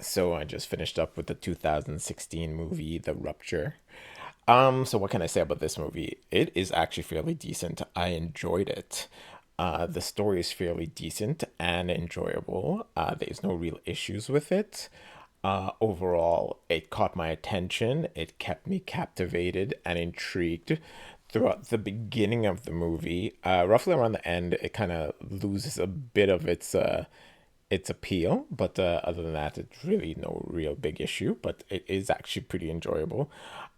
So I just finished up with the 2016 movie, The Rupture. So what can I say about this movie? It is actually fairly decent. I enjoyed it. The story is fairly decent and enjoyable. There's no real issues with it. Overall, it caught my attention. It kept me captivated and intrigued throughout the beginning of the movie. Roughly around the end, it kind of loses a bit of its appeal, but other than that, it's really no real big issue. But it is actually pretty enjoyable.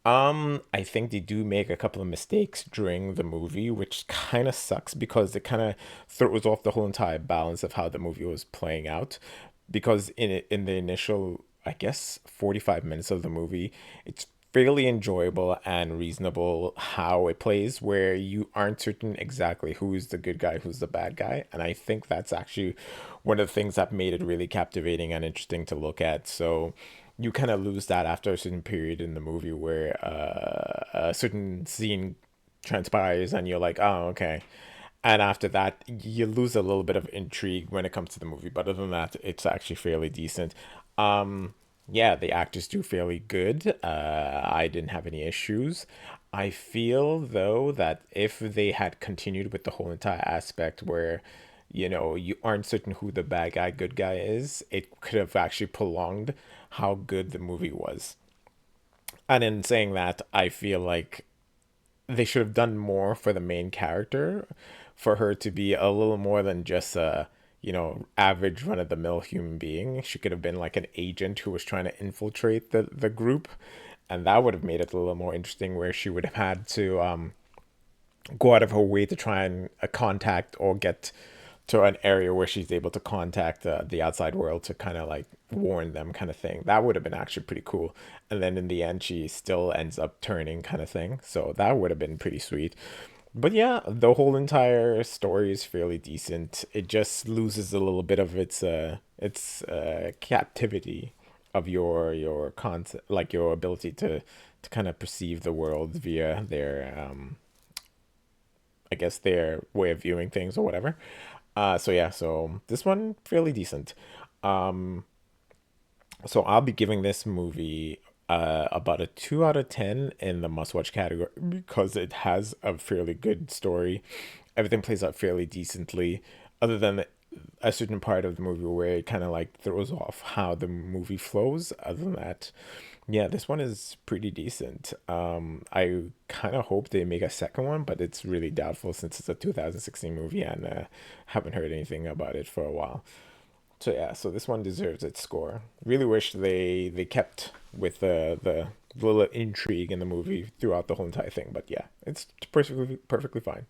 I think they do make a couple of mistakes during the movie, which kind of sucks because it kind of throws off the whole entire balance of how the movie was playing out. Because in the initial, I guess, 45 minutes of the movie, it's fairly enjoyable and reasonable how it plays, where you aren't certain exactly who's the good guy, who's the bad guy. And I think that's actually one of the things that made it really captivating and interesting to look at. So you kind of lose that after a certain period in the movie where a certain scene transpires and you're like, oh, okay. And after that, you lose a little bit of intrigue when it comes to the movie. But other than that, it's actually fairly decent. Yeah, the actors do fairly good. I didn't have any issues. I feel though that if they had continued with the whole entire aspect where, you aren't certain who the bad guy, good guy is, it could have actually prolonged how good the movie was. And in saying that, I feel like they should have done more for the main character, for her to be a little more than just a average run of the mill human being. She could have been like an agent who was trying to infiltrate the group, and that would have made it a little more interesting, where she would have had to go out of her way to try and contact or get to an area where she's able to contact the outside world to kind of like warn them, kind of thing. That would have been actually pretty cool. And then in the end, she still ends up turning, kind of thing. So that would have been pretty sweet. But yeah, the whole entire story is fairly decent. It just loses a little bit of its captivity of your concept, like your ability to kind of perceive the world via their I guess their way of viewing things or whatever. So yeah, so this one fairly decent. Um, so I'll be giving this movie about a 2 out of 10 in the must-watch category because it has a fairly good story. Everything plays out fairly decently, other than a certain part of the movie where it kind of like throws off how the movie flows. Other than that, yeah, this one is pretty decent. I kind of hope they make a second one, but it's really doubtful since it's a 2016 movie and haven't heard anything about it for a while. So yeah, so this one deserves its score. Really wish they kept with the little intrigue in the movie throughout the whole entire thing, but yeah, it's perfectly fine.